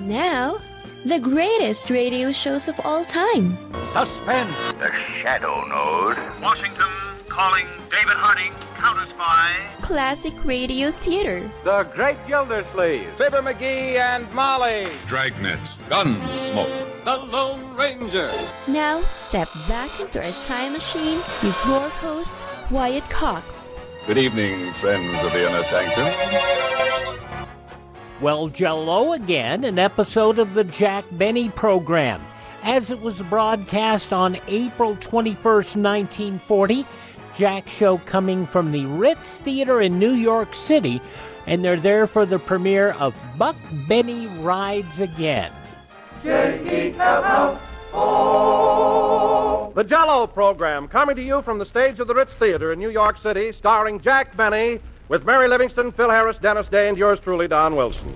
Now, the greatest radio shows of all time. Suspense. The Shadow Node. Washington calling David Harding, Counter Spy. Classic radio theater. The Great Gildersleeve. Fibber McGee and Molly. Dragnet. Gunsmoke. The Lone Ranger. Now, step back into our time machine with your host, Wyatt Cox. Good evening, friends of the Inner Sanctum. Well, Jell-O again, an episode of the Jack Benny program. As it was broadcast on April 21st, 1940, Jack Show coming from the Ritz Theater in New York City, and they're there for the premiere of Buck Benny Rides Again. J-E-L-L-O. The Jell-O program, coming to you from the stage of the Ritz Theater in New York City, starring Jack Benny, with Mary Livingston, Phil Harris, Dennis Day, and yours truly, Don Wilson.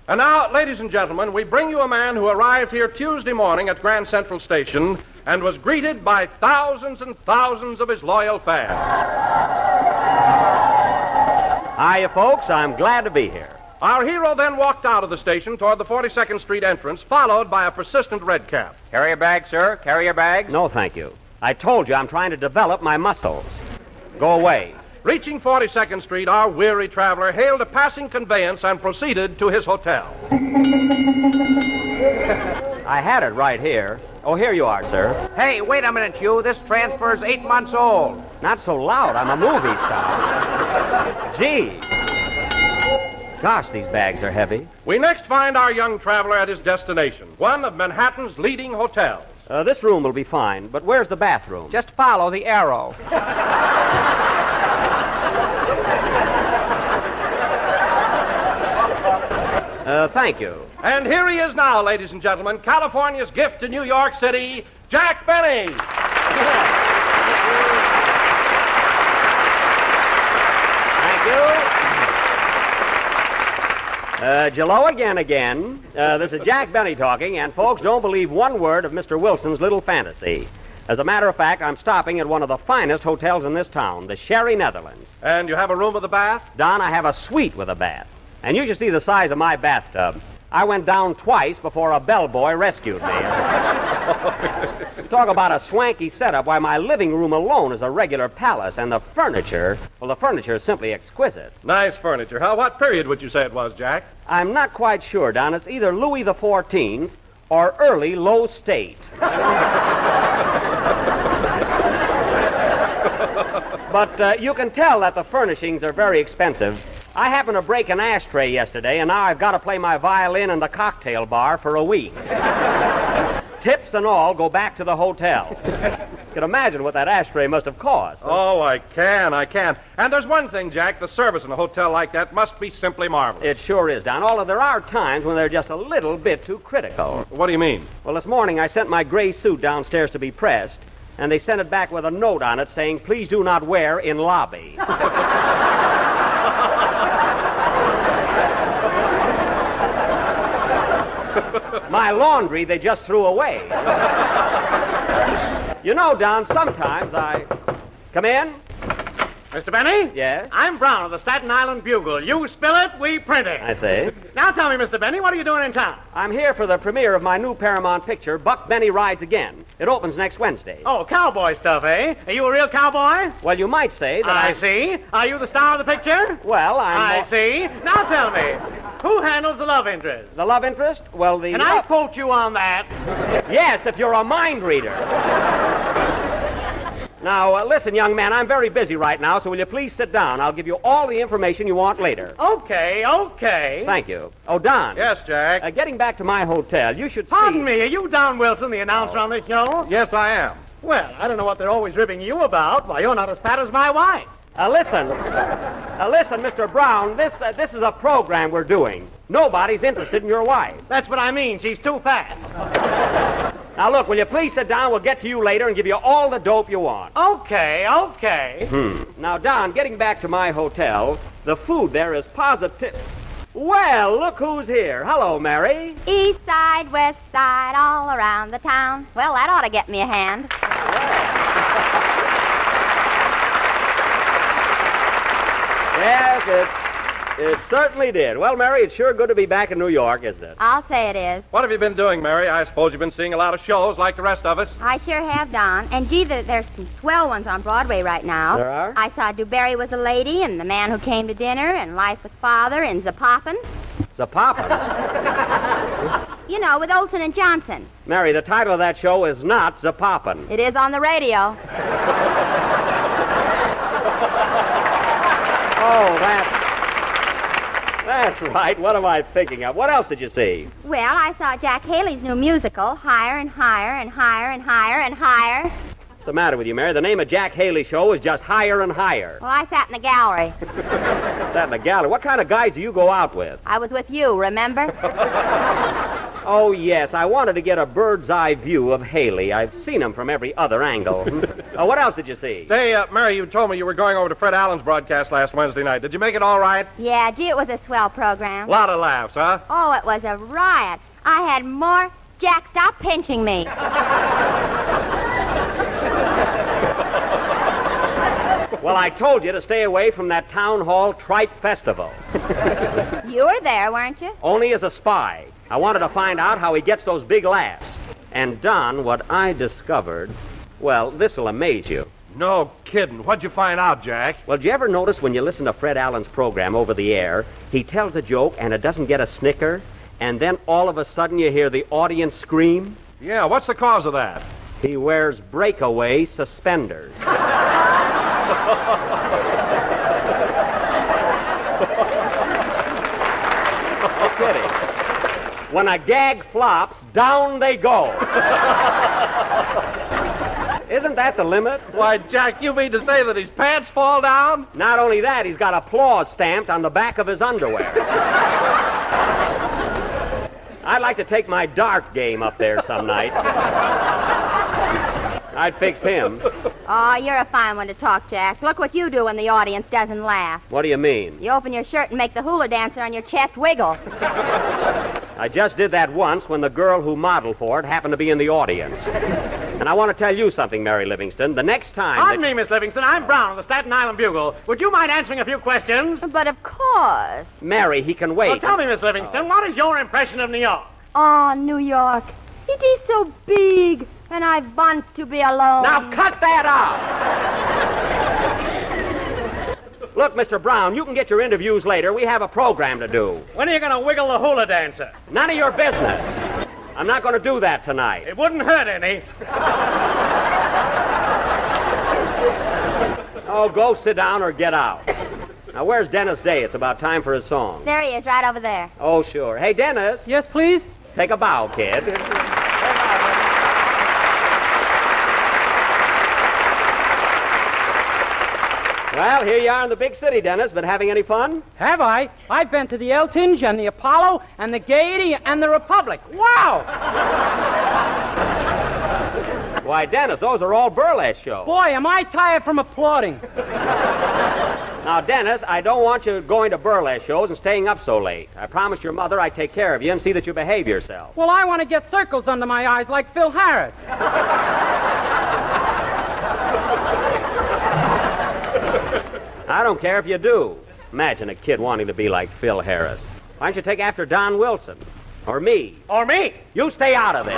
And now, ladies and gentlemen, we bring you a man who arrived here Tuesday morning at Grand Central Station and was greeted by thousands and thousands of his loyal fans. Hiya, folks. I'm glad to be here. Our hero then walked out of the station toward the 42nd Street entrance, followed by a persistent redcap. Carry your bag, sir. Carry your bags. No, thank you. I told you I'm trying to develop my muscles. Go away. Reaching 42nd Street, our weary traveler hailed a passing conveyance and proceeded to his hotel. I had it right here. Oh, here you are, sir. Hey, wait a minute, you. This transfer's 8 months old. Not so loud. I'm a movie star. Gee. Gosh, these bags are heavy. We next find our young traveler at his destination, one of Manhattan's leading hotels. This room will be fine, but where's the bathroom? Just follow the arrow. Thank you. And here he is now, ladies and gentlemen, California's gift to New York City, Jack Benny. Thank you. Jell-O again. This is Jack Benny talking, and folks, don't believe one word of Mr. Wilson's little fantasy. As a matter of fact, I'm stopping at one of the finest hotels in this town, the Sherry Netherlands. And you have a room with a bath? Don, I have a suite with a bath. And you should see the size of my bathtub. I went down twice before a bellboy rescued me. Talk about a swanky setup. Why, my living room alone is a regular palace, and the furniture is simply exquisite. Nice furniture. What period would you say it was, Jack? I'm not quite sure, Don. It's either Louis XIV or early low state. But you can tell that the furnishings are very expensive. I happened to break an ashtray yesterday, and now I've got to play my violin in the cocktail bar for a week. Tips and all go back to the hotel. You can imagine what that ashtray must have cost. Oh, I can. And there's one thing, Jack. The service in a hotel like that must be simply marvelous. It sure is, Don. Although there are times when they're just a little bit too critical. What do you mean? Well, this morning I sent my gray suit downstairs to be pressed, and they sent it back with a note on it saying, "Please do not wear in lobby." My laundry they just threw away. You know, Don, sometimes I... Come in? Mr. Benny? Yes? I'm Brown of the Staten Island Bugle. You spill it, we print it. I see. Now tell me, Mr. Benny, what are you doing in town? I'm here for the premiere of my new Paramount picture, Buck Benny Rides Again. It opens next Wednesday. Oh, cowboy stuff, eh? Are you a real cowboy? Well, you might say that I see. Are you the star of the picture? Well, I see. Now tell me, who handles the love interest? The love interest? Well, the... Can I quote you on that? Yes, if you're a mind reader. Now, listen, young man, I'm very busy right now, so will you please sit down? I'll give you all the information you want later. Okay. Thank you. Oh, Don. Yes, Jack? Getting back to my hotel, you should see... Pardon me, are you Don Wilson, the announcer on this show? Yes, I am. Well, I don't know what they're always ribbing you about. Why, you're not as fat as my wife. Listen, Mr. Brown, this is a program we're doing. Nobody's interested in your wife. That's what I mean. She's too fat. Now, look, will you please sit down? We'll get to you later and give you all the dope you want. Okay. Now, Don, getting back to my hotel, the food there is positive... Well, look who's here. Hello, Mary. East side, west side, all around the town. Well, that ought to get me a hand. Yes, It certainly did. Well, Mary, it's sure good to be back in New York, isn't it? I'll say it is. What have you been doing, Mary? I suppose you've been seeing a lot of shows like the rest of us. I sure have, Don. And gee, there's some swell ones on Broadway right now. There are? I saw Dewberry Was a Lady and The Man Who Came to Dinner and Life with Father and Zapoppin'. Zapoppin'? You know, with Olson and Johnson. Mary, the title of that show is not Zapoppin'. It is on the radio. Oh, that's right. What am I thinking of? What else did you see? Well, I saw Jack Haley's new musical, Higher and Higher and Higher and Higher and Higher. What's the matter with you, Mary? The name of Jack Haley's show is just Higher and Higher. Well, I sat in the gallery. Sat in the gallery. What kind of guys do you go out with? I was with you, remember? Oh, yes. I wanted to get a bird's-eye view of Haley. I've seen him from every other angle. What else did you see? Say, Mary, you told me you were going over to Fred Allen's broadcast last Wednesday night. Did you make it all right? Yeah, gee, it was a swell program. A lot of laughs, huh? Oh, it was a riot. I had more... Jack, stop pinching me. Well, I told you to stay away from that town hall tripe festival. You were there, weren't you? Only as a spy. I wanted to find out how he gets those big laughs. And, Don, what I discovered, well, this'll amaze you. No kidding. What'd you find out, Jack? Well, did you ever notice when you listen to Fred Allen's program over the air, he tells a joke and it doesn't get a snicker, and then all of a sudden you hear the audience scream? Yeah, what's the cause of that? He wears breakaway suspenders. No kidding. When a gag flops, down they go. Isn't that the limit? Why, Jack, you mean to say that his pants fall down? Not only that, he's got applause stamped on the back of his underwear. I'd like to take my dart game up there some night. I'd fix him. Oh, you're a fine one to talk, Jack. Look what you do when the audience doesn't laugh. What do you mean? You open your shirt and make the hula dancer on your chest wiggle. I just did that once when the girl who modeled for it happened to be in the audience. And I want to tell you something, Mary Livingston. The next time... Pardon me, Miss Livingston. I'm Brown of the Staten Island Bugle. Would you mind answering a few questions? But of course. Mary, he can wait. Well, tell me, Miss Livingston, what is your impression of New York? Oh, New York. It is so big, and I want to be alone. Now cut that out! Look, Mr. Brown, you can get your interviews later. We have a program to do. When are you going to wiggle the hula dancer? None of your business. I'm not going to do that tonight. It wouldn't hurt any. Oh, go sit down or get out. Now, where's Dennis Day? It's about time for his song. There he is, right over there. Oh, sure. Hey, Dennis. Yes, please? Take a bow, kid. Well, here you are in the big city, Dennis. Been having any fun? Have I? I've been to the Eltinge and the Apollo and the Gaiety and the Republic. Wow! Why, Dennis, those are all burlesque shows. Boy, am I tired from applauding. Now, Dennis, I don't want you going to burlesque shows and staying up so late. I promised your mother I'd take care of you and see that you behave yourself. Well, I want to get circles under my eyes like Phil Harris. I don't care if you do. Imagine a kid wanting to be like Phil Harris. Why don't you take after Don Wilson? Or me? Or me? You stay out of it.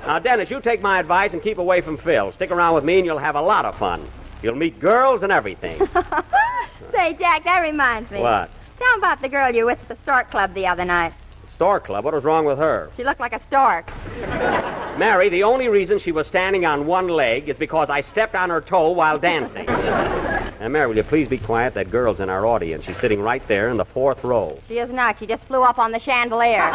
Now, Dennis, you take my advice and keep away from Phil. Stick around with me and you'll have a lot of fun. You'll meet girls and everything. Say, Jack, that reminds me. What? Tell him about the girl you were with at the stork club the other night. Stork Club? What was wrong with her? She looked like a stork. Mary, the only reason she was standing on one leg is because I stepped on her toe while dancing. Now, Mary, will you please be quiet? That girl's in our audience. She's sitting right there in the 4th row. She is not. She just flew up on the chandelier. All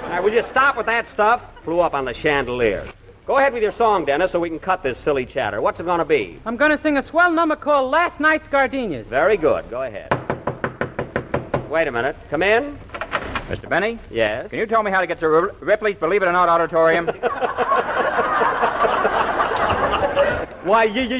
right, will you stop with that stuff? Flew up on the chandelier. Go ahead with your song, Dennis, so we can cut this silly chatter. What's it going to be? I'm going to sing a swell number called Last Night's Gardenias. Very good. Go ahead. Wait a minute. Come in. Mr. Benny? Yes? Can you tell me how to get to Ripley's Believe It or Not Auditorium? Why, yes.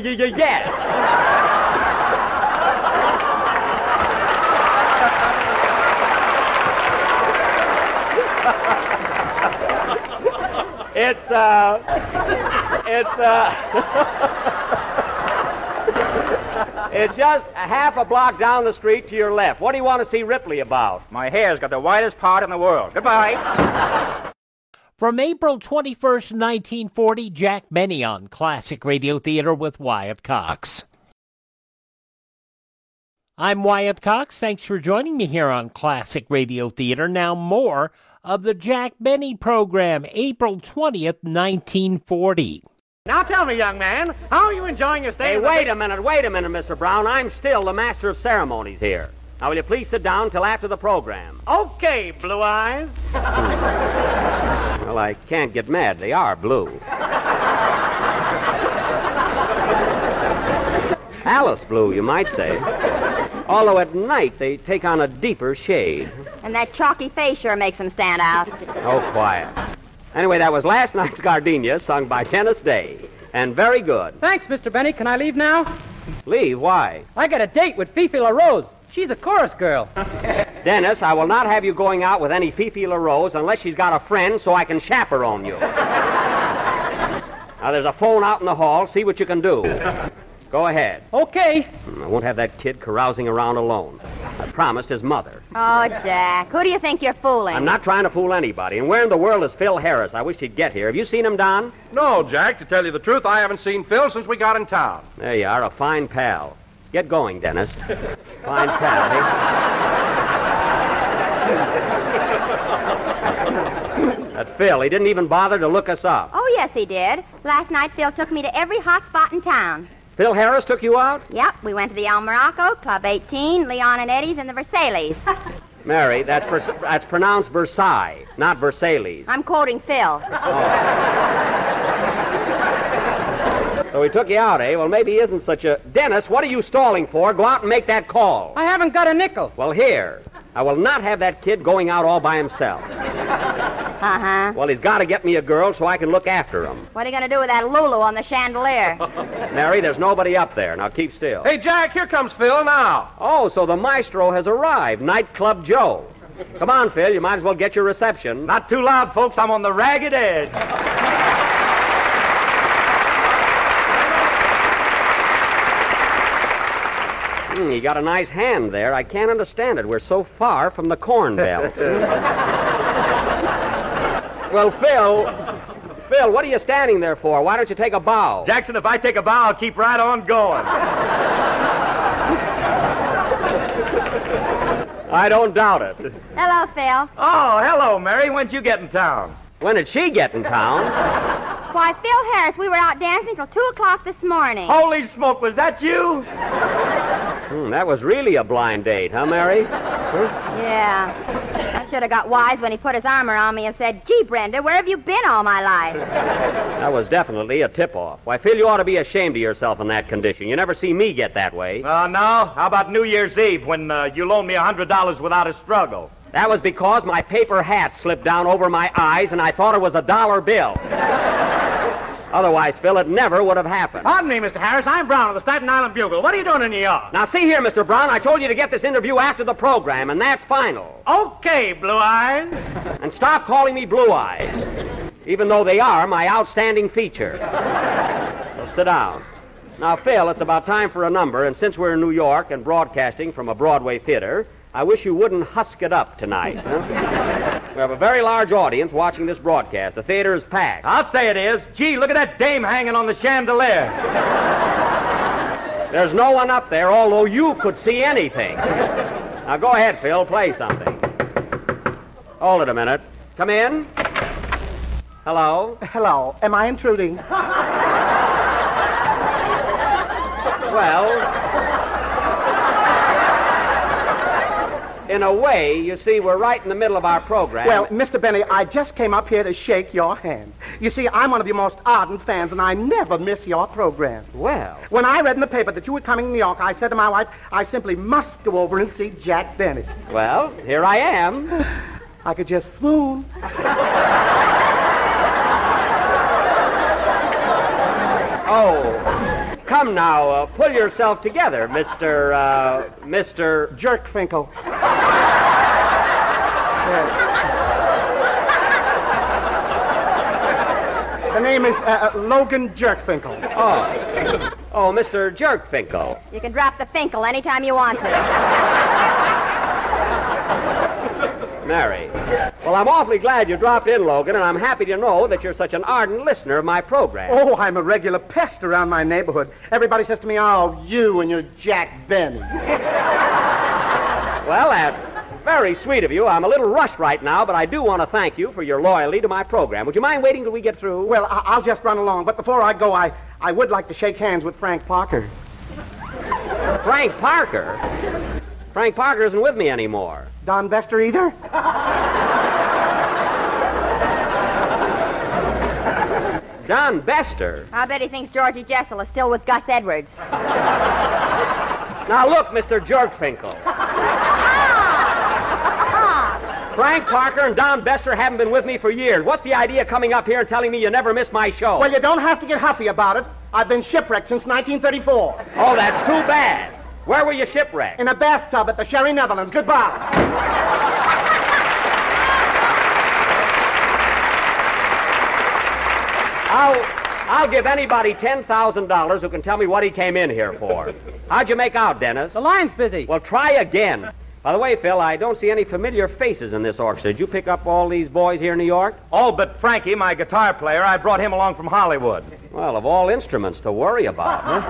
It's just a half a block down the street to your left. What do you want to see Ripley about? My hair's got the widest part in the world. Goodbye. From April 21st, 1940, Jack Benny on Classic Radio Theater with Wyatt Cox. I'm Wyatt Cox. Thanks for joining me here on Classic Radio Theater. Now more of the Jack Benny program, April 20th, 1940. Now tell me, young man, how are you enjoying your stay? Hey, wait a minute, Mr. Brown. I'm still the master of ceremonies here. Now, will you please sit down till after the program? Okay, Blue Eyes. Well, I can't get mad. They are blue. Alice blue, you might say. Although at night they take on a deeper shade. And that chalky face sure makes them stand out. Oh, quiet. Anyway, that was last night's Gardenia, sung by Dennis Day. And very good. Thanks, Mr. Benny. Can I leave now? Leave? Why? I got a date with Fifi LaRose. She's a chorus girl. Dennis, I will not have you going out with any Fifi LaRose unless she's got a friend so I can chaperone you. Now, there's a phone out in the hall. See what you can do. Go ahead. Okay. I won't have that kid carousing around alone. I promised his mother. Oh, Jack, who do you think you're fooling? I'm not trying to fool anybody. And where in the world is Phil Harris? I wish he'd get here. Have you seen him, Don? No, Jack, to tell you the truth, I haven't seen Phil since we got in town. There you are, a fine pal. Get going, Dennis. Fine pal, eh? That Phil, he didn't even bother to look us up. Oh, yes, he did. Last night, Phil took me to every hot spot in town. Phil Harris took you out? Yep, we went to the El Morocco, Club 18, Leon and Eddie's, and the Versailles. Mary, that's pronounced Versailles, not Versailles. I'm quoting Phil. So he took you out, eh? Well, maybe he isn't such a... Dennis, what are you stalling for? Go out and make that call. I haven't got a nickel. Well, here. I will not have that kid going out all by himself. Uh-huh. Well, he's got to get me a girl so I can look after him. What are you going to do with that Lulu on the chandelier? Mary, there's nobody up there. Now keep still. Hey, Jack, here comes Phil now. Oh, so the maestro has arrived. Nightclub Joe. Come on, Phil. You might as well get your reception. Not too loud, folks. I'm on the ragged edge. You got a nice hand there. I can't understand it. We're so far from the corn belt. Well, Phil, what are you standing there for? Why don't you take a bow? Jackson, if I take a bow, I'll keep right on going. I don't doubt it. Hello, Phil. Oh, hello, Mary. When'd you get in town? When did she get in town? Why, Phil Harris, we were out dancing till 2 o'clock this morning. Holy smoke, was that you? That was really a blind date, huh, Mary? Yeah. I should have got wise when he put his arm around me and said, "Gee, Brenda, where have you been all my life?" That was definitely a tip-off. Why, Phil, you ought to be ashamed of yourself in that condition. You never see me get that way. No. How about New Year's Eve when you loaned me $100 without a struggle? That was because my paper hat slipped down over my eyes and I thought it was a dollar bill. Otherwise, Phil, it never would have happened. Pardon me, Mr. Harris. I'm Brown of the Staten Island Bugle. What are you doing in New York? Now, see here, Mr. Brown. I told you to get this interview after the program, and that's final. Okay, Blue Eyes. And stop calling me Blue Eyes, even though they are my outstanding feature. So sit down. Now, Phil, it's about time for a number, and since we're in New York and broadcasting from a Broadway theater, I wish you wouldn't husk it up tonight. Huh? We have a very large audience watching this broadcast. The theater is packed. I'll say it is. Gee, look at that dame hanging on the chandelier. There's no one up there, although you could see anything. Now, go ahead, Phil. Play something. Hold it a minute. Come in. Hello? Hello. Am I intruding? Well, in a way, you see, we're right in the middle of our program. Well, Mr. Benny, I just came up here to shake your hand. You see, I'm one of your most ardent fans, and I never miss your program. Well. When I read in the paper that you were coming to New York, I said to my wife, I simply must go over and see Jack Benny. Well, here I am. I could just swoon. Oh, come now, pull yourself together, Mr. Jerkfinkel. The name is Logan Jerkfinkel. Oh, Mr. Jerkfinkel. You can drop the Finkel anytime you want to. Mary. Well, I'm awfully glad you dropped in, Logan, and I'm happy to know that you're such an ardent listener of my program. Oh, I'm a regular pest around my neighborhood. Everybody says to me, oh, you and your Jack Benny. Well, that's very sweet of you. I'm a little rushed right now, but I do want to thank you for your loyalty to my program. Would you mind waiting till we get through? Well, I'll just run along. But before I go, I would like to shake hands with Frank Parker. Frank Parker? Frank Parker isn't with me anymore. Don Bester either? Don Bester? I bet he thinks Georgie Jessel is still with Gus Edwards. Now, look, Mr. Jerkfinkel. Frank Parker and Don Bester haven't been with me for years. What's the idea of coming up here and telling me you never miss my show? Well, you don't have to get huffy about it. I've been shipwrecked since 1934. Oh, that's too bad. Where were you shipwrecked? In a bathtub at the Sherry Netherlands. Goodbye. I'll give anybody $10,000 who can tell me what he came in here for. How'd you make out, Dennis? The line's busy. Well, try again. By the way, Phil, I don't see any familiar faces in this orchestra. Did you pick up all these boys here in New York? All but Frankie, my guitar player. I brought him along from Hollywood. Well, of all instruments to worry about, huh?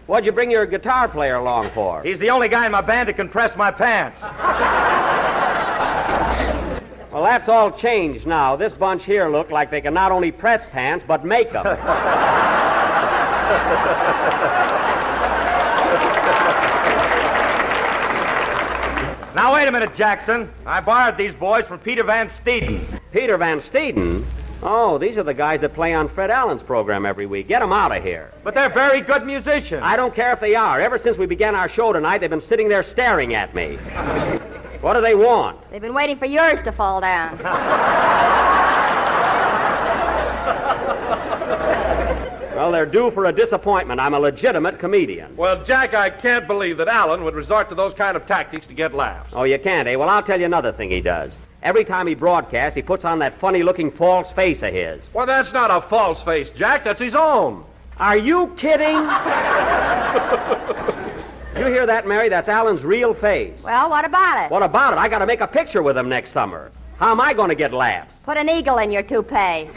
What'd you bring your guitar player along for? He's the only guy in my band that can press my pants. Well, that's all changed now. This bunch here look like they can not only press pants, but make them. Now, wait a minute, Jackson. I borrowed these boys from Peter Van Steeden. Peter Van Steeden? Oh, these are the guys that play on Fred Allen's program every week. Get them out of here. But they're very good musicians. I don't care if they are. Ever since we began our show tonight, they've been sitting there staring at me. What do they want? They've been waiting for yours to fall down. Well, they're due for a disappointment. I'm a legitimate comedian. Well, Jack, I can't believe that Allen would resort to those kind of tactics to get laughs. Oh, you can't, eh? Well, I'll tell you another thing he does. Every time he broadcasts, he puts on that funny-looking false face of his. Well, that's not a false face, Jack. That's his own. Are you kidding? You hear that, Mary? That's Allen's real face. Well, what about it? What about it? I got to make a picture with him next summer. How am I going to get laughs? Put an eagle in your toupee.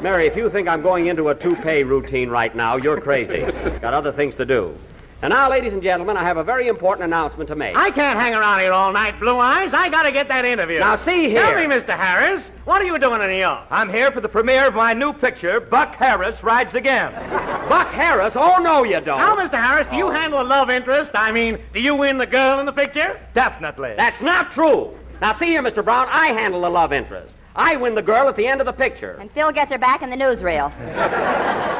Mary, if you think I'm going into a toupee routine right now, you're crazy. Got other things to do. And now, ladies and gentlemen, I have a very important announcement to make. I can't hang around here all night, Blue Eyes. I got to get that interview. Now, see here. Tell me, Mr. Harris, what are you doing in New York? I'm here for the premiere of my new picture, Buck Harris Rides Again. Buck Harris? Oh, no, you don't. Now, Mr. Harris, do you handle a love interest? I mean, do you win the girl in the picture? Definitely. That's not true. Now, see here, Mr. Brown, I handle the love interest. I win the girl at the end of the picture. And Phil gets her back in the newsreel.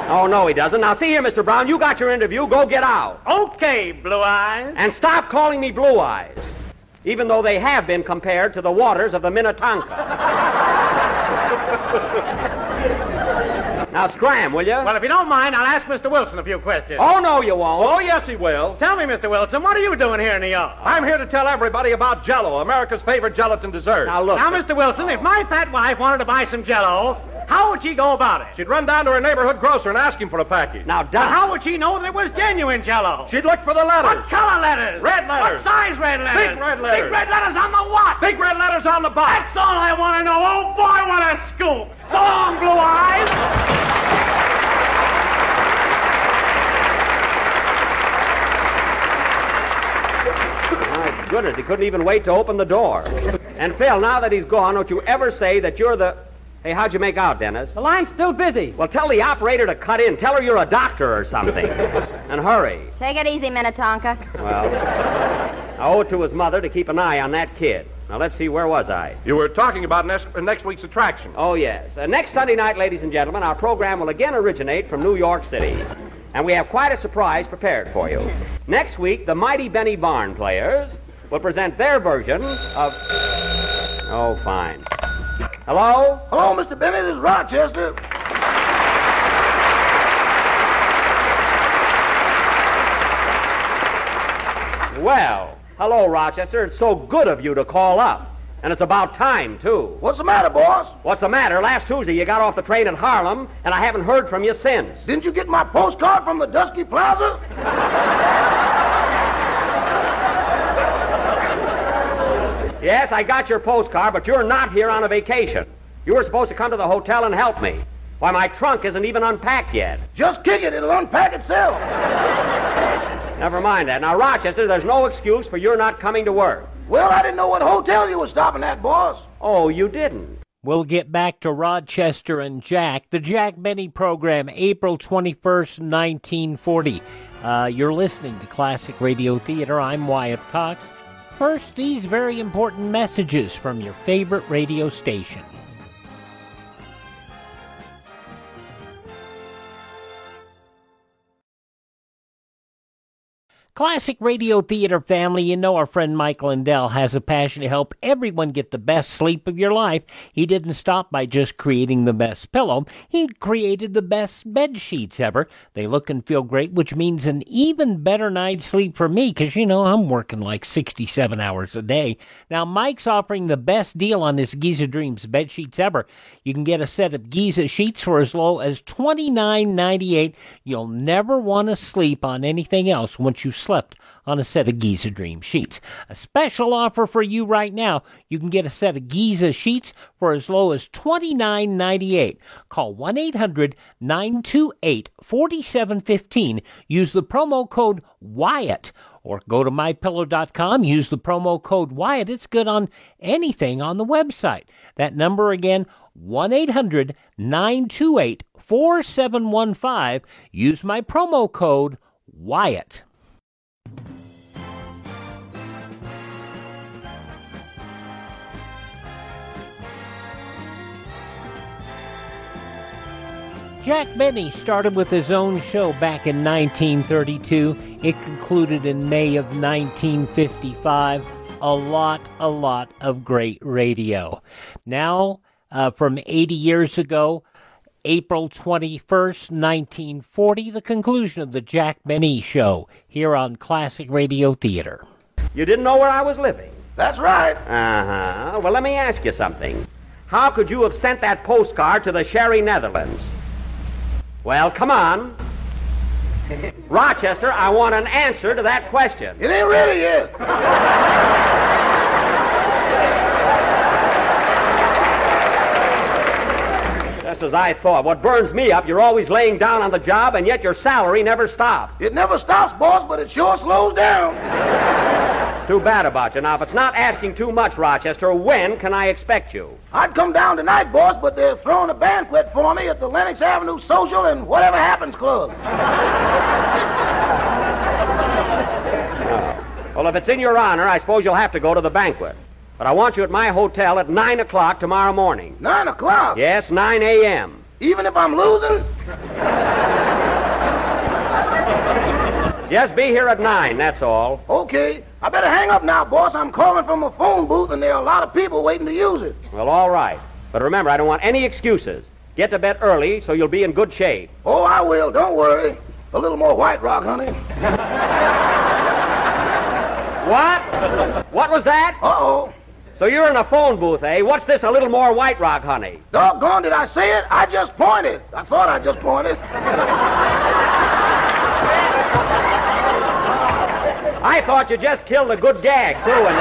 Oh, no, he doesn't. Now, see here, Mr. Brown, you got your interview. Go get out. Okay, Blue Eyes. And stop calling me Blue Eyes, even though they have been compared to the waters of the Minnetonka. Now, scram, will you? Well, if you don't mind, I'll ask Mr. Wilson a few questions. Oh, no, you won't. Oh, yes, he will. Tell me, Mr. Wilson, what are you doing here in New York? I'm here to tell everybody about Jell-O, America's favorite gelatin dessert. Now, look. Now, Mr. Wilson, if my fat wife wanted to buy some Jell-O, how would she go about it? She'd run down to her neighborhood grocer and ask him for a package. Now, But how would she know that it was genuine Jell-O? She'd look for the letters. What color letters? Red letters. What size red letters? Big red letters. Big red letters on the what? Big red letters on the box. That's all I want to know. Oh, boy, what a scoop. So long, Blue Eyes. My goodness, he couldn't even wait to open the door. And, Phil, now that he's gone, don't you ever say that you're the... Hey, how'd you make out, Dennis? The line's still busy. Well, tell the operator to cut in. Tell her you're a doctor or something. And hurry. Take it easy, Minnetonka. Well, I owe it to his mother to keep an eye on that kid. Now, let's see, where was I? You were talking about next week's attraction. Oh, yes. Next Sunday night, ladies and gentlemen, our program will again originate from New York City. And we have quite a surprise prepared for you. Next week, the Mighty Benny Barn Players will present their version of... Oh, fine. Hello? Hello, Mr. Benny. This is Rochester. Well, hello, Rochester. It's so good of you to call up. And it's about time, too. What's the matter, boss? What's the matter? Last Tuesday you got off the train at Harlem, and I haven't heard from you since. Didn't you get my postcard from the Dusky Plaza? Yes, I got your postcard, but you're not here on a vacation. You were supposed to come to the hotel and help me. Why, my trunk isn't even unpacked yet. Just kick it. It'll unpack itself. Never mind that. Now, Rochester, there's no excuse for your not coming to work. Well, I didn't know what hotel you were stopping at, boss. Oh, you didn't? We'll get back to Rochester and Jack. The Jack Benny program, April 21st, 1940. You're listening to Classic Radio Theater. I'm Wyatt Cox. First, these very important messages from your favorite radio station. Classic Radio Theater family, you know our friend Mike Lindell has a passion to help everyone get the best sleep of your life. He didn't stop by just creating the best pillow. He created the best bed sheets ever. They look and feel great, which means an even better night's sleep for me, because, you know, I'm working like 67 hours a day. Now, Mike's offering the best deal on his Giza Dreams bed sheets ever. You can get a set of Giza sheets for as low as $29.98. You'll never want to sleep on anything else once you slept on a set of Giza Dream sheets. A special offer for you right now. You can get a set of Giza sheets for as low as $29.98. Call 1-800-928-4715. Use the promo code Wyatt. Or go to MyPillow.com, use the promo code Wyatt. It's good on anything on the website. That number again, 1-800-928-4715. Use my promo code Wyatt. Jack Benny started with his own show back in 1932. It concluded in May of 1955. A lot of great radio. Now, from 80 years ago, April 21st, 1940, the conclusion of the Jack Benny Show here on Classic Radio Theater. You didn't know where I was living? That's right. Uh-huh. Well, let me ask you something. How could you have sent that postcard to the Sherry Netherlands? Well, come on. Rochester, I want an answer to that question. It ain't ready yet. Just as I thought. What burns me up, you're always laying down on the job, and yet your salary never stops. It never stops, boss, but it sure slows down. Too bad about you. Now, if it's not asking too much, Rochester, when can I expect you? I'd come down tonight, boss, but they're throwing a banquet for me at the Lenox Avenue Social and Whatever Happens Club. Well, if it's in your honor, I suppose you'll have to go to the banquet. But I want you at my hotel at 9 o'clock tomorrow morning. 9 o'clock? Yes, 9 a.m. Even if I'm losing? Just be here at 9, that's all. Okay. I better hang up now, boss. I'm calling from a phone booth, and there are a lot of people waiting to use it. Well, all right. But remember, I don't want any excuses. Get to bed early so you'll be in good shape. Oh, I will. Don't worry. A little more White Rock, honey. What? What was that? Uh-oh. So you're in a phone booth, eh? What's this, a little more White Rock, honey? Doggone, did I say it? I just pointed. I thought I just pointed. I thought you just killed a good gag, too, in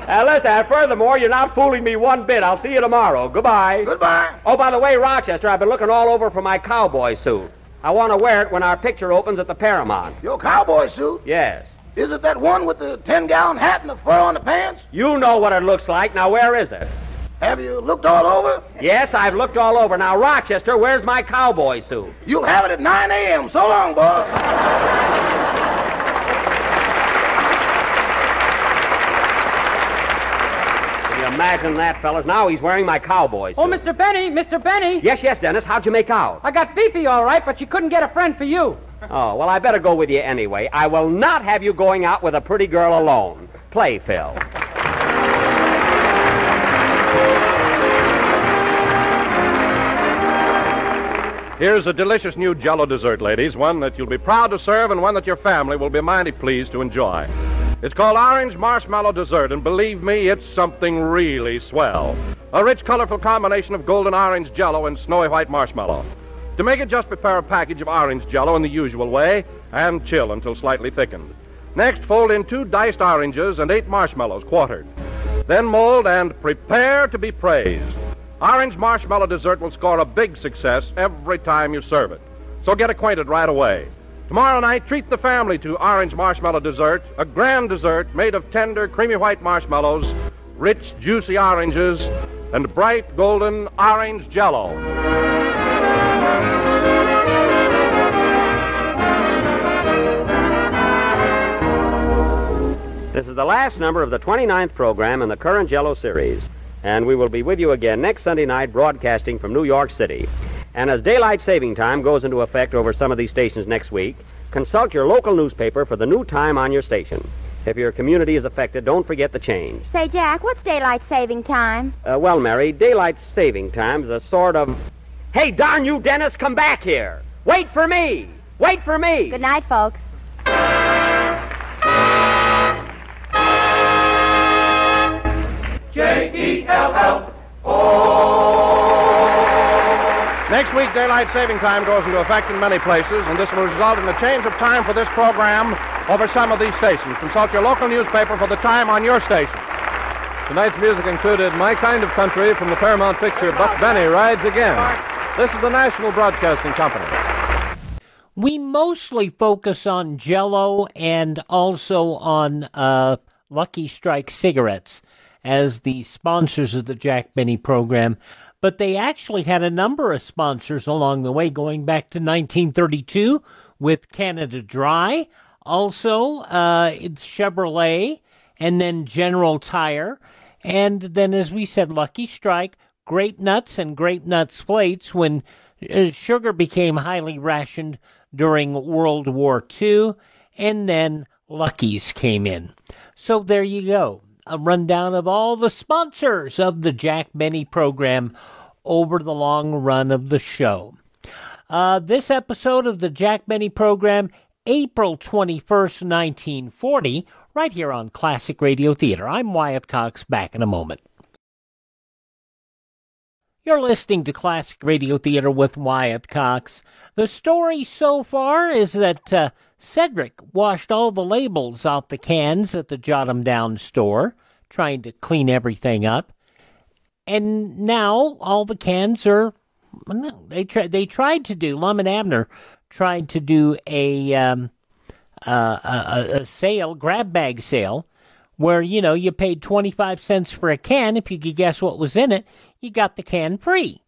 there. Listen, furthermore, you're not fooling me one bit. I'll see you tomorrow. Goodbye. Goodbye. Oh, by the way, Rochester, I've been looking all over for my cowboy suit. I want to wear it when our picture opens at the Paramount. Your cowboy suit? Yes. Is it that one with the 10-gallon hat and the fur on the pants? You know what it looks like. Now, where is it? Have you looked all over? Yes, I've looked all over. Now, Rochester, where's my cowboy suit? You'll have it at 9 a.m. So long, boss. Can you imagine that, fellas? Now he's wearing my cowboy suit. Oh, Mr. Benny, Mr. Benny. Yes, Dennis. How'd you make out? I got Fifi all right, but she couldn't get a friend for you. Oh, well, I better go with you anyway. I will not have you going out with a pretty girl alone. Play, Phil. Here's a delicious new Jell-O dessert, ladies. One that you'll be proud to serve and one that your family will be mighty pleased to enjoy. It's called Orange Marshmallow Dessert, and believe me, it's something really swell. A rich, colorful combination of golden orange Jell-O and snowy white marshmallow. To make it, just prepare a package of orange Jell-O in the usual way and chill until slightly thickened. Next, fold in 2 diced oranges and 8 marshmallows quartered. Then mold and prepare to be praised. Orange Marshmallow Dessert will score a big success every time you serve it. So get acquainted right away. Tomorrow night, treat the family to Orange Marshmallow Dessert, a grand dessert made of tender, creamy white marshmallows, rich, juicy oranges, and bright, golden orange Jell-O. This is the last number of the 29th program in the current Jell-O series, and we will be with you again next Sunday night broadcasting from New York City. And as daylight saving time goes into effect over some of these stations next week, consult your local newspaper for the new time on your station. If your community is affected, don't forget the change. Say, Jack, what's daylight saving time? Well, Mary, daylight saving time is a sort of... Hey, darn you, Dennis, come back here! Wait for me! Wait for me! Good night, folks. Next week, daylight saving time goes into effect in many places, and this will result in a change of time for this program over some of these stations. Consult your local newspaper for the time on your station. Tonight's music included My Kind of Country from the Paramount picture Buck Benny Rides Again. This is the National Broadcasting Company. We mostly focus on Jell-O and also on Lucky Strike cigarettes as the sponsors of the Jack Benny program. But they actually had a number of sponsors along the way, going back to 1932 with Canada Dry, also it's Chevrolet, and then General Tire, and then, as we said, Lucky Strike, Grape Nuts and Grape Nuts Flakes when sugar became highly rationed during World War II, and then Lucky's came in. So there you go. A rundown of all the sponsors of the Jack Benny program over the long run of the show. This episode of the Jack Benny program, April 21st, 1940, right here on Classic Radio Theater. I'm Wyatt Cox, back in a moment. You're listening to Classic Radio Theater with Wyatt Cox. The story so far is that Cedric washed all the labels off the cans at the Jot 'em Down store, trying to clean everything up. And now all the cans are... They tried to do... Lum and Abner tried to do a sale, grab bag sale, where, you know, you paid 25 cents for a can. If you could guess what was in it, you got the can free.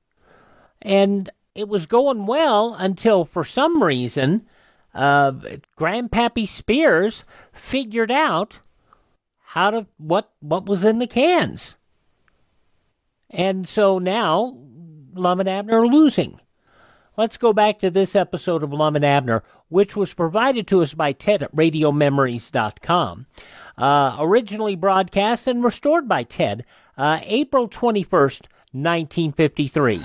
And it was going well until, for some reason, Grandpappy Spears figured out what was in the cans. And so now Lum and Abner are losing. Let's go back to this episode of Lum and Abner, which was provided to us by Ted at RadioMemories.com. Originally broadcast and restored by Ted, April 21st, 1953.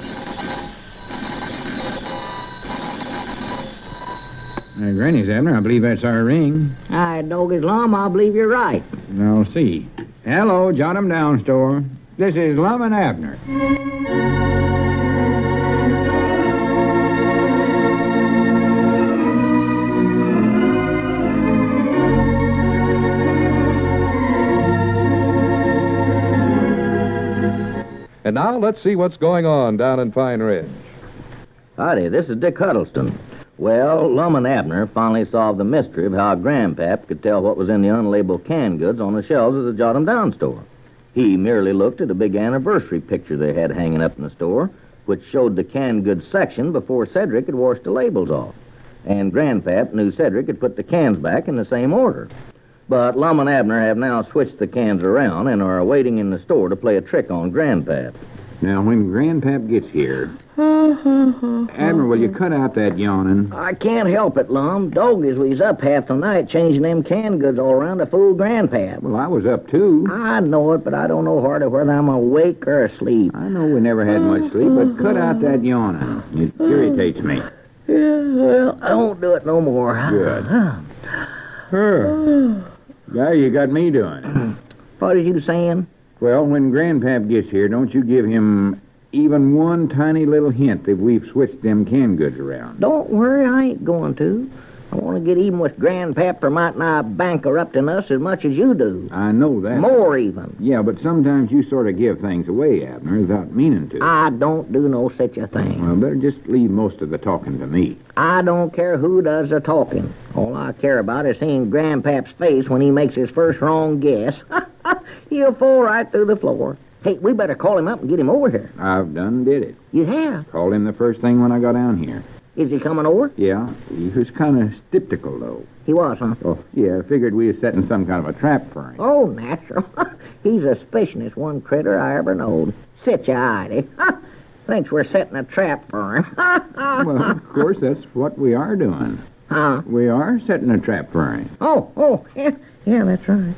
Granny's, Abner, I believe that's our ring. Dog Lum, I believe you're right. I'll see. Hello, Jot 'em Down store. This is Lum and Abner. And now let's see what's going on down in Pine Ridge. Howdy, this is Dick Huddleston. Well, Lum and Abner finally solved the mystery of how Grandpap could tell what was in the unlabeled canned goods on the shelves of the Jot 'em Down store. He merely looked at a big anniversary picture they had hanging up in the store, which showed the canned goods section before Cedric had washed the labels off. And Grandpap knew Cedric had put the cans back in the same order. But Lum and Abner have now switched the cans around and are waiting in the store to play a trick on Grandpap. Now, when Grandpap gets here... Abner, will you cut out that yawning? I can't help it, Lum. Doggies was up half the night changing them canned goods all around to fool Grandpap. Well, I was up, too. I know it, but I don't know hardly whether I'm awake or asleep. I know we never had much sleep, but cut out that yawning. It irritates me. Yeah, well, I won't do it no more. Good. Yeah, you got me doing. What are you saying? Well, when Grandpap gets here, don't you give him even one tiny little hint that we've switched them canned goods around. Don't worry, I ain't going to. I want to get even with Grandpap for might not bankrupting us as much as you do. I know that. More even. Yeah, but sometimes you sort of give things away, Abner, without meaning to. I don't do no such a thing. Well, better just leave most of the talking to me. I don't care who does the talking. All I care about is seeing Grandpap's face when he makes his first wrong guess. He'll fall right through the floor. Hey, we better call him up and get him over here. I've done did it. You have? Called him the first thing when I got down here. Is he coming over? Yeah, he was kind of skeptical, though. He was, huh? Oh, yeah, figured we was setting some kind of a trap for him. Oh, natural. He's a suspicionist one critter I ever knowed. Sit ya, Heidi. Thinks we're setting a trap for him. Well, of course, that's what we are doing. Huh? We are setting a trap for him. Oh, yeah, that's right.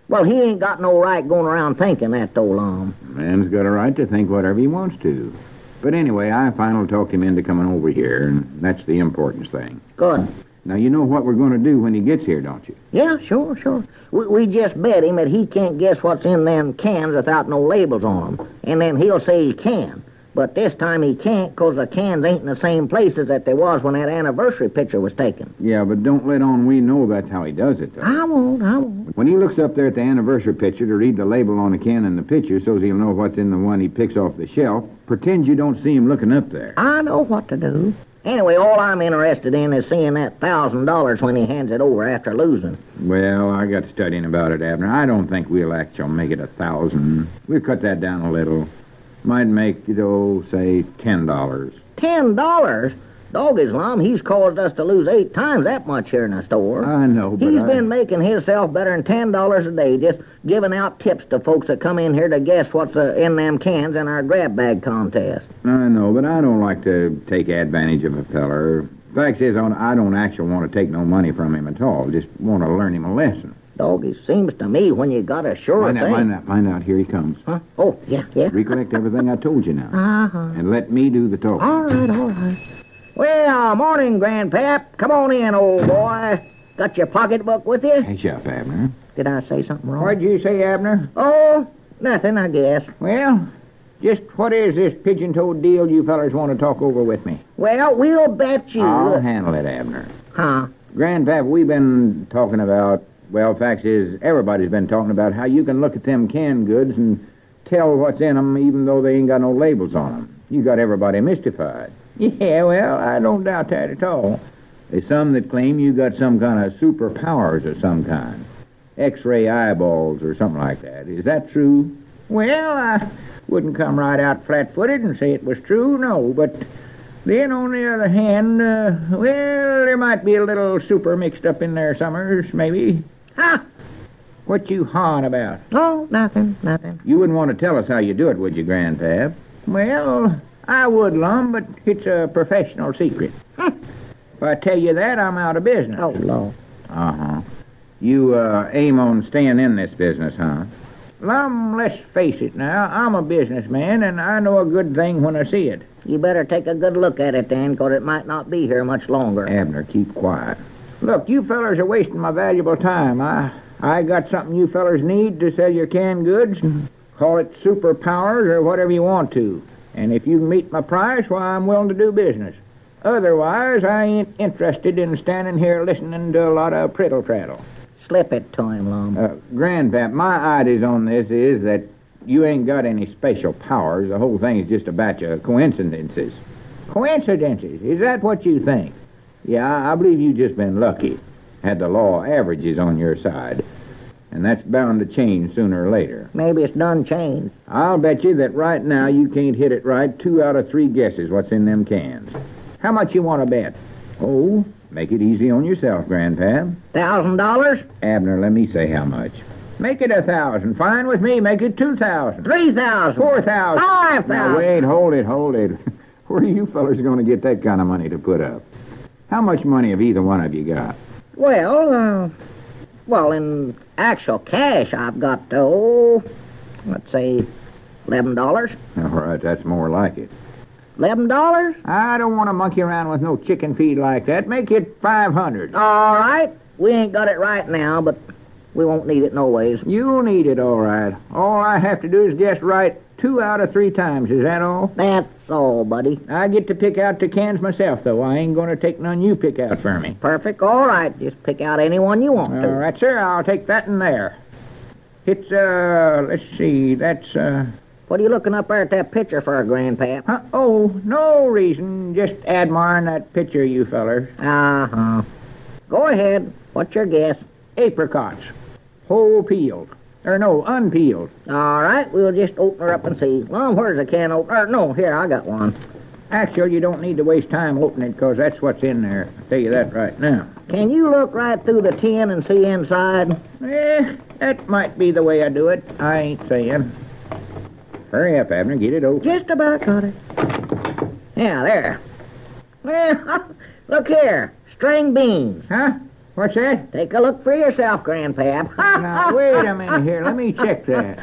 Well, he ain't got no right going around thinking that, though, Lom. Man's got a right to think whatever he wants to. But anyway, I finally talked him into coming over here, and that's the important thing. Good. Now, you know what we're going to do when he gets here, don't you? Yeah, sure. We just bet him that he can't guess what's in them cans without no labels on them. And then he'll say he can. But this time he can't because the cans ain't in the same places that they was when that anniversary picture was taken. Yeah, but don't let on we know that's how he does it, though. I won't. When he looks up there at the anniversary picture to read the label on the can and the picture so's he'll know what's in the one he picks off the shelf, pretend you don't see him looking up there. I know what to do. Anyway, all I'm interested in is seeing that $1,000 when he hands it over after losing. Well, I got studying about it, Abner. I don't think we'll actually make it 1,000. We'll cut that down a little. Might make, say, $10. $10? Dog Islam, he's caused us to lose 8 times that much here in the store. I know, but He's been making himself better than $10 a day, just giving out tips to folks that come in here to guess what's in them cans in our grab bag contest. I know, but I don't like to take advantage of a feller. Fact is, I don't actually want to take no money from him at all. Just want to learn him a lesson. Dog, it seems to me when you got a sure thing... Find out. Here he comes. Huh? Oh, yeah. Recollect everything I told you now. Uh-huh. And let me do the talking. All right. Well, morning, Grandpap. Come on in, old boy. Got your pocketbook with you? Hush up, Abner. Did I say something wrong? What'd you say, Abner? Oh, nothing, I guess. Well, just what is this pigeon-toed deal you fellers want to talk over with me? Well, we'll bet you... I'll handle it, Abner. Huh? Grandpap, we've been talking about... Well, fact is, everybody's been talking about how you can look at them canned goods and tell what's in them even though they ain't got no labels on them. You got everybody mystified. Yeah, well, I don't doubt that at all. There's some that claim you got some kind of superpowers of some kind. X-ray eyeballs or something like that. Is that true? Well, I wouldn't come right out flat-footed and say it was true, no, but... Then, on the other hand, well, there might be a little super mixed up in there somewheres, maybe. Ha! What you hawing about? Oh, nothing. You wouldn't want to tell us how you do it, would you, Grandpap? Well, I would, Lum, but it's a professional secret. If I tell you that, I'm out of business. Oh, Lord. Uh-huh. You aim on staying in this business, huh? Lum, let's face it now. I'm a businessman, and I know a good thing when I see it. You better take a good look at it, then, because it might not be here much longer. Abner, keep quiet. Look, you fellers are wasting my valuable time. I got something you fellers need to sell your canned goods. Call it superpowers or whatever you want to. And if you can meet my price, why, I'm willing to do business. Otherwise, I ain't interested in standing here listening to a lot of prittle-prattle. Slip it to him, Lum. Grandpap, my ideas on this is that you ain't got any special powers. The whole thing is just a batch of coincidences. Coincidences? Is that what you think? Yeah, I believe you just been lucky. Had the law of averages on your side. And that's bound to change sooner or later. Maybe it's done changed. I'll bet you that right now you can't hit it right 2 out of 3 guesses what's in them cans. How much you want to bet? Oh, make it easy on yourself, Grandpap. $1,000? Abner, let me say how much. Make it 1,000. Fine with me. Make it 2,000. 3,000. 4,000. 5,000. Now, wait, hold it. Where are you fellas going to get that kind of money to put up? How much money have either one of you got? Well, in actual cash, I've got, let's say, $11. All right, that's more like it. $11? I don't want to monkey around with no chicken feed like that. Make it $500. All right. We ain't got it right now, but We won't need it no ways. You'll need it, all right. All I have to do is guess right 2 out of 3 times. Is that all? That's all, buddy. I get to pick out the cans myself, though. I ain't going to take none you pick out for me. Perfect. All right. Just pick out any one you want to. All right, sir. I'll take that in there. It's, let's see. That's, What are you looking up there at that picture for, Grandpap? Huh? Oh, no reason. Just admiring that picture, you fellers. Uh-huh. Go ahead. What's your guess? Apricots. Whole peeled. Or no, unpeeled. All right, we'll just open her up and see. Well, where's the can opener? No, here, I got one. Actually, you don't need to waste time opening it, because that's what's in there. I'll tell you that right now. Can you look right through the tin and see inside? That might be the way I do it. I ain't saying. Hurry up, Abner. Get it open. Just about got it. Yeah, there. Well, look here. String beans. Huh? What's that? Take a look for yourself, Grandpap. Now, wait a minute here. Let me check that.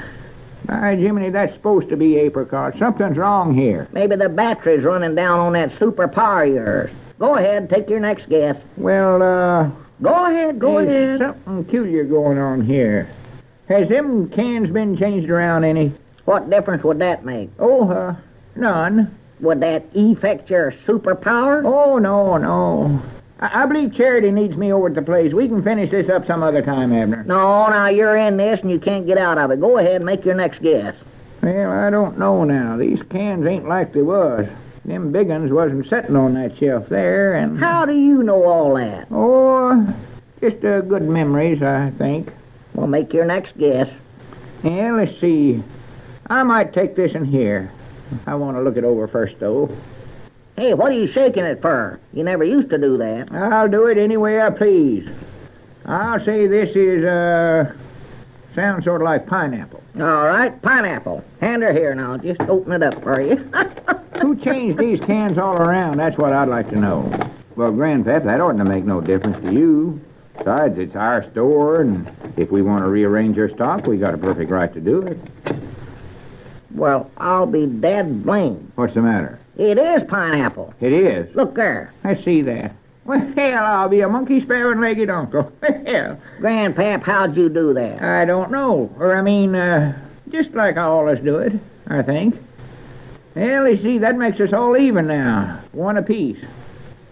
By Jiminy, that's supposed to be apricot. Something's wrong here. Maybe the battery's running down on that superpower of yours. Go ahead, take your next guess. Well, Go ahead, go ahead. Something peculiar going on here. Has them cans been changed around any? What difference would that make? Oh, none. Would that affect your superpower? Oh, no. I believe Charity needs me over at the place. We can finish this up some other time, Abner. No, now you're in this and you can't get out of it. Go ahead and make your next guess. Well, I don't know now. These cans ain't like they was. Them big uns wasn't sitting on that shelf there, and... How do you know all that? Oh, just good memories, I think. Well, make your next guess. Yeah, let's see. I might take this in here. I want to look it over first, though. Hey, what are you shaking it for? You never used to do that. I'll do it any way I please. I'll say this is, sounds sort of like pineapple. All right, pineapple. Hand her here now. Just open it up for you. Who changed these cans all around? That's what I'd like to know. Well, Grandpap, that oughtn't to make no difference to you. Besides, it's our store, and if we want to rearrange your stock, we got a perfect right to do it. Well, I'll be dead blamed. What's the matter? It is pineapple. It is? Look there. I see that. Well, hell, I'll be a monkey-sparing-legged uncle. Hell. Grandpap, how'd you do that? I don't know. Or, I mean, just like I always do it, I think. Well, you see, that makes us all even now. 1 apiece.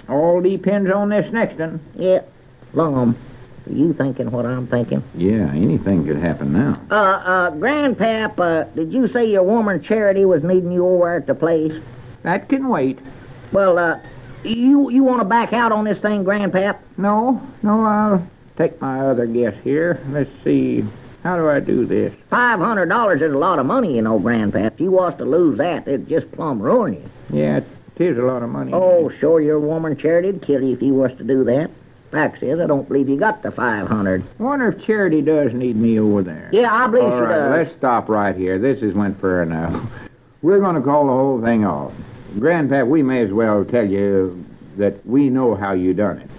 All depends on this next one. Yeah. Are you thinking what I'm thinking? Yeah, anything could happen now. Grandpap, did you say your woman Charity was needing you over at the place? That can wait. Well, you want to back out on this thing, Grandpap? No, I'll take my other guess here. Let's see. How do I do this? $500 is a lot of money, you know, Grandpap. If you was to lose that, it'd just plumb ruin you. Yeah, it is a lot of money. Oh, sure, your woman Charity'd kill you if you was to do that. Fact is, I don't believe you got the $500. Wonder if Charity does need me over there. Yeah, I believe she does. All right, let's stop right here. This has went far enough. We're going to call the whole thing off. Grandpap, we may as well tell you that we know how you done it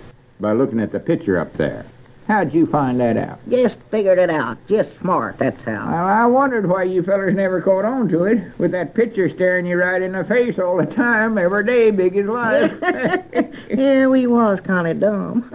by looking at the picture up there. How'd you find that out? Just figured it out. Just smart, that's how. Well, I wondered why you fellers never caught on to it, with that picture staring you right in the face all the time, every day, big as life. Yeah, we was kind of dumb.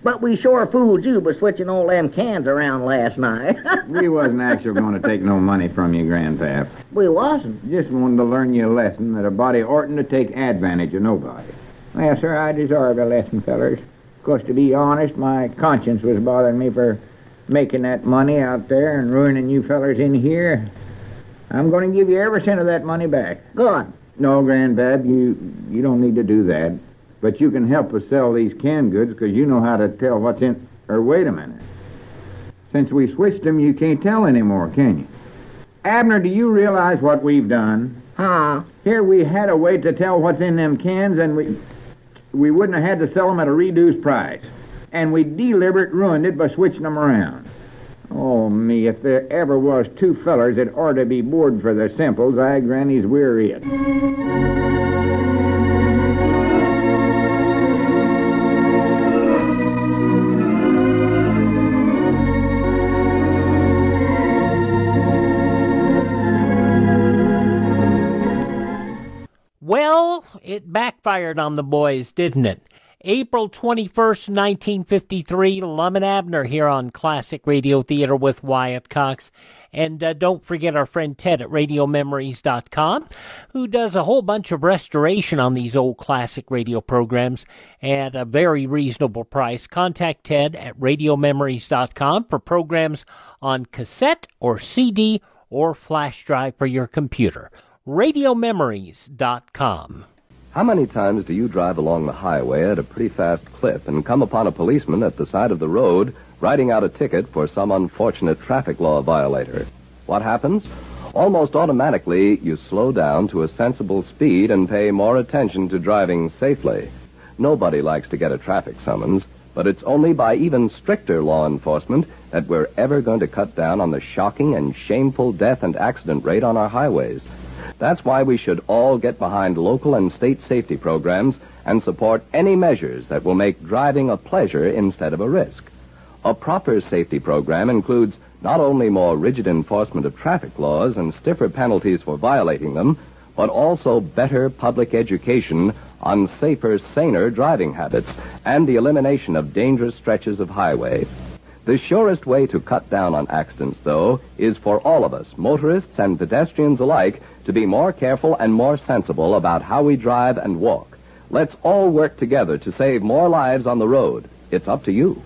But we sure fooled you by switching all them cans around last night. We wasn't actually going to take no money from you, Grandpap. We wasn't. Just wanted to learn you a lesson that a body oughtn't to take advantage of nobody. Well, sir, I deserve a lesson, fellers. Of course, to be honest, my conscience was bothering me for making that money out there and ruining you fellers in here. I'm going to give you every cent of that money back. Good. No, Grandpap, you don't need to do that. But you can help us sell these canned goods because you know how to tell what's in... Or wait a minute. Since we switched them, you can't tell anymore, can you? Abner, do you realize what we've done? Huh? Here we had a way to tell what's in them cans, and we wouldn't have had to sell them at a reduced price. And we deliberate ruined it by switching them around. Oh, me, if there ever was 2 fellers that ought to be bored for the simples, I grannies we're it. Well, it backfired on the boys, didn't it? April 21st, 1953, Lum and Abner here on Classic Radio Theater with Wyatt Cox. And don't forget our friend Ted at RadioMemories.com, who does a whole bunch of restoration on these old classic radio programs at a very reasonable price. Contact Ted at RadioMemories.com for programs on cassette or CD or flash drive for your computer. RadioMemories.com. How many times do you drive along the highway at a pretty fast clip and come upon a policeman at the side of the road writing out a ticket for some unfortunate traffic law violator? What happens? Almost automatically, you slow down to a sensible speed and pay more attention to driving safely. Nobody likes to get a traffic summons, but it's only by even stricter law enforcement that we're ever going to cut down on the shocking and shameful death and accident rate on our highways. That's why we should all get behind local and state safety programs and support any measures that will make driving a pleasure instead of a risk. A proper safety program includes not only more rigid enforcement of traffic laws and stiffer penalties for violating them, but also better public education on safer, saner driving habits and the elimination of dangerous stretches of highway. The surest way to cut down on accidents, though, is for all of us, motorists and pedestrians alike, to be more careful and more sensible about how we drive and walk. Let's all work together to save more lives on the road. It's up to you.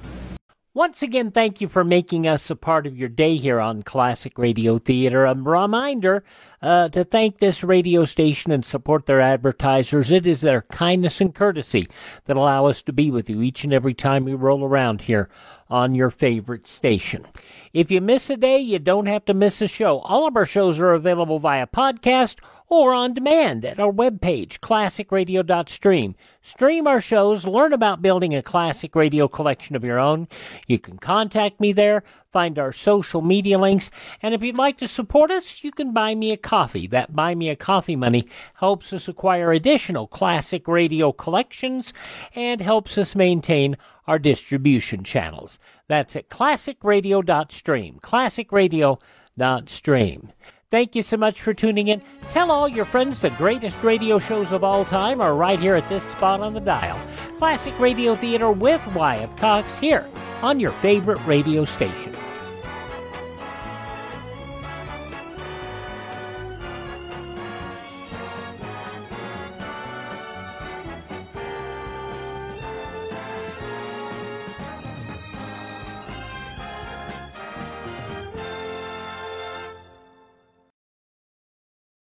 Once again, thank you for making us a part of your day here on Classic Radio Theater. A reminder to thank this radio station and support their advertisers. It is their kindness and courtesy that allow us to be with you each and every time we roll around here on your favorite station. If you miss a day, you don't have to miss a show. All of our shows are available via podcast or on demand at our webpage, classicradio.stream. Stream our shows, learn about building a classic radio collection of your own. You can contact me there, find our social media links, and if you'd like to support us, you can buy me a coffee. That Buy Me a Coffee money helps us acquire additional classic radio collections and helps us maintain our distribution channels. That's at classicradio.stream, classicradio.stream. Thank you so much for tuning in. Tell all your friends the greatest radio shows of all time are right here at this spot on the dial. Classic Radio Theater with Wyatt Cox here on your favorite radio station.